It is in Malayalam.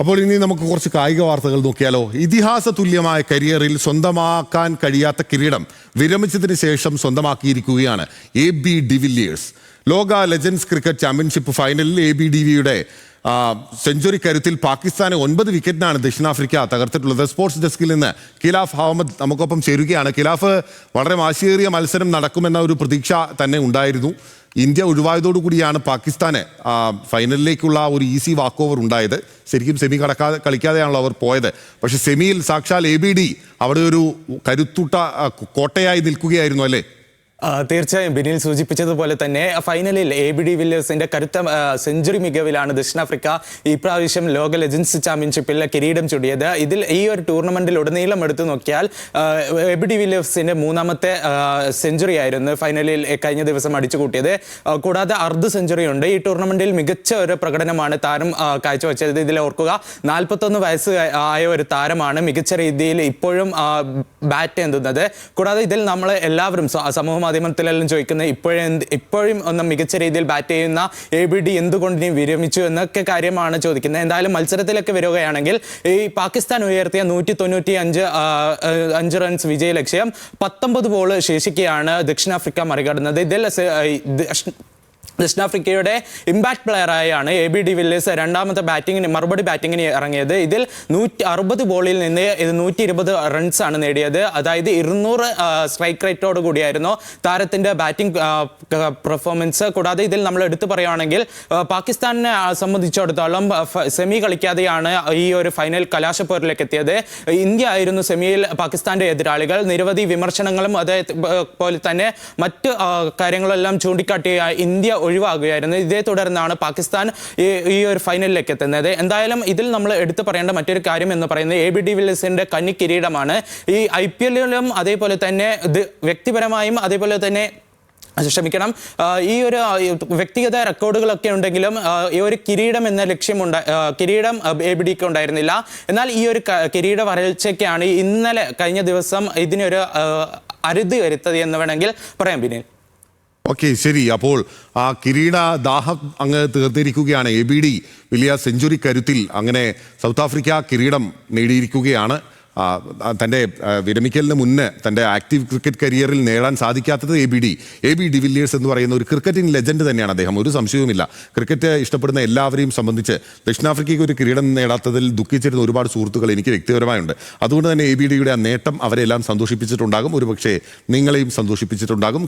അപ്പോൾ ഇനി നമുക്ക് കുറച്ച് കായിക വാർത്തകൾ നോക്കിയാലോ. ഇതിഹാസ തുല്യമായ കരിയറിൽ സ്വന്തമാക്കാൻ കഴിയാത്ത കിരീടം വിരമിച്ചതിന് ശേഷം സ്വന്തമാക്കിയിരിക്കുകയാണ് AB ഡിവില്ലിയേഴ്സ്. ലോക ലെജൻഡ്സ് ക്രിക്കറ്റ് ചാമ്പ്യൻഷിപ്പ് ഫൈനലിൽ AB ഡിവിയുടെ സെഞ്ചുറി കരുത്തിൽ പാകിസ്ഥാനെ 9 വിക്കറ്റിനാണ് ദക്ഷിണാഫ്രിക്ക തകർത്തിട്ടുള്ളത്. സ്പോർട്സ് ഡെസ്കിൽ നിന്ന് ഖിലാഫ് അഹമ്മദ് നമുക്കൊപ്പം ചേരുകയാണ്. ഖിലാഫ്, വളരെ വാശിയേറിയ മത്സരം നടക്കുമെന്ന ഒരു പ്രതീക്ഷ തന്നെ ഉണ്ടായിരുന്നു. ഇന്ത്യ ഒഴിവായതോടുകൂടിയാണ് പാകിസ്ഥാന് ഫൈനലിലേക്കുള്ള ഒരു ഈസി വാക്ക് ഓവർ ഉണ്ടായത്. ശരിക്കും സെമി കളിക്കാതെയാണല്ലോ അവർ പോയത്. പക്ഷെ സെമിയിൽ സാക്ഷാൽ ABD അവിടെ ഒരു കരുത്തുട്ട കോട്ടയായി നിൽക്കുകയായിരുന്നു അല്ലേ? തീർച്ചയായും ബിനിൽ സൂചിപ്പിച്ചതുപോലെ തന്നെ ഫൈനലിൽ AB ഡിവില്ലിയേഴ്സിന്റെ കരുത്ത സെഞ്ചുറി മികവിലാണ് ദക്ഷിണാഫ്രിക്ക ഇപ്രാവശ്യം ലോക ലെജൻഡ്സ് ചാമ്പ്യൻഷിപ്പിൽ കിരീടം ചൂടിയത്. ഇതിൽ ഈ ഒരു ടൂർണമെന്റിൽ ഉടനീളം എടുത്തു നോക്കിയാൽ AB ഡിവില്ലിയേഴ്സിന്റെ 3ാമത്തെ സെഞ്ചുറി ആയിരുന്നു ഫൈനലിൽ കഴിഞ്ഞ ദിവസം അടിച്ചുകൂട്ടിയത്. കൂടാതെ അർദ്ധ സെഞ്ചുറി ഉണ്ട്. ഈ ടൂർണമെന്റിൽ മികച്ച ഒരു പ്രകടനമാണ് താരം കാഴ്ചവെച്ചത്. ഇതിൽ ഓർക്കുക, 41 വയസ്സ് ആയ ഒരു താരമാണ് മികച്ച രീതിയിൽ ഇപ്പോഴും ബാറ്റ് ചെയ്യുന്നത്. കൂടാതെ ഇതിൽ നമ്മൾ എല്ലാവരും സമൂഹ മാധ്യമത്തിലെല്ലാം ചോദിക്കുന്നത് ഇപ്പോഴും ഒന്ന് മികച്ച രീതിയിൽ ബാറ്റ് ചെയ്യുന്ന ABD എന്തുകൊണ്ട് വിരമിച്ചു എന്നൊക്കെ കാര്യമാണ് ചോദിക്കുന്നത്. എന്തായാലും മത്സരത്തിലൊക്കെ വരികയാണെങ്കിൽ ഈ പാകിസ്ഥാൻ ഉയർത്തിയ 195 റൺസ് വിജയ ലക്ഷ്യം 19 ബോൾ ശേഷിക്കെയാണ് ദക്ഷിണാഫ്രിക്ക മറികടന്നത്. ഇതിൽ ദക്ഷിണാഫ്രിക്കയുടെ ഇമ്പാക്ട് പ്ലെയറായാണ് AB ഡിവില്ലിയേഴ്സ് രണ്ടാമത്തെ മറുപടി ബാറ്റിങ്ങിന് ഇറങ്ങിയത്. ഇതിൽ 160 ബോളിൽ നിന്ന് 120 റൺസാണ് നേടിയത്. അതായത് 200 സ്ട്രൈക്ക് റേറ്റോട് കൂടിയായിരുന്നു താരത്തിന്റെ ബാറ്റിംഗ് പെർഫോമൻസ്. കൂടാതെ ഇതിൽ നമ്മൾ എടുത്തു പറയുകയാണെങ്കിൽ പാകിസ്ഥാനെ സംബന്ധിച്ചിടത്തോളം സെമി കളിക്കാതെയാണ് ഈ ഒരു ഫൈനൽ കലാശപ്പോരിലേക്ക് എത്തിയത്. ഇന്ത്യ ആയിരുന്നു സെമിയിൽ പാകിസ്ഥാന്റെ എതിരാളികൾ. നിരവധി വിമർശനങ്ങളും അതേപോലെ തന്നെ മറ്റ് കാര്യങ്ങളെല്ലാം ചൂണ്ടിക്കാട്ടിയ ഇന്ത്യ ഒഴിവാകുകയായിരുന്നു. ഇതേ തുടർന്നാണ് പാകിസ്ഥാൻ ഈ ഒരു ഫൈനലിലേക്ക് എത്തുന്നത്. എന്തായാലും ഇതിൽ നമ്മൾ എടുത്തു പറയേണ്ട മറ്റൊരു കാര്യം എന്ന് പറയുന്നത് AB ഡിവില്ലിയേഴ്സിന്റെ കന്നി കിരീടമാണ്. ഈ IPL-ലും അതേപോലെ തന്നെ വ്യക്തിപരമായും അതേപോലെ തന്നെ ഈ ഒരു വ്യക്തിഗത റെക്കോർഡുകളൊക്കെ ഉണ്ടെങ്കിലും ഈ ഒരു കിരീടം എന്ന കിരീടം ABDക്ക് ഉണ്ടായിരുന്നില്ല. എന്നാൽ ഈ ഒരു കിരീട വരൾച്ചയ്ക്കാണ് ഇന്നലെ കഴിഞ്ഞ ദിവസം ഇതിനൊരു അറുതി വരുത്തത് എന്ന് വേണമെങ്കിൽ പറയാം ബിനിൽ. ഓക്കെ, ശരി. അപ്പോൾ ആ കിരീട ദാഹം അങ്ങ് തീർത്തിരിക്കുകയാണ്. ABD വലിയ സെഞ്ചുറി കരുത്തിൽ അങ്ങനെ സൗത്ത് ആഫ്രിക്ക കിരീടം നേടിയിരിക്കുകയാണ്. തൻ്റെ വിരമിക്കലിന് മുന്നേ തൻ്റെ ആക്റ്റീവ് ക്രിക്കറ്റ് കരിയറിൽ നേടാൻ സാധിക്കാത്തത് AB ഡിവില്ലിയേഴ്സ് എന്ന് പറയുന്ന ഒരു ക്രിക്കറ്റിംഗ് ലെജൻഡ് തന്നെയാണ് അദ്ദേഹം. ഒരു സംശയവുമില്ല. ക്രിക്കറ്റ് ഇഷ്ടപ്പെടുന്ന എല്ലാവരെയും സംബന്ധിച്ച് ദക്ഷിണാഫ്രിക്കയ്ക്ക് ഒരു കിരീടം നേടാത്തതിൽ ദുഃഖിച്ചിരുന്ന ഒരുപാട് സുഹൃത്തുക്കൾ എനിക്ക് വ്യക്തിപരമായുണ്ട്. അതുകൊണ്ട് തന്നെ ABDയുടെ ആ നേട്ടം അവരെല്ലാം സന്തോഷിപ്പിച്ചിട്ടുണ്ടാകും. ഒരുപക്ഷെ നിങ്ങളെയും സന്തോഷിപ്പിച്ചിട്ടുണ്ടാകും.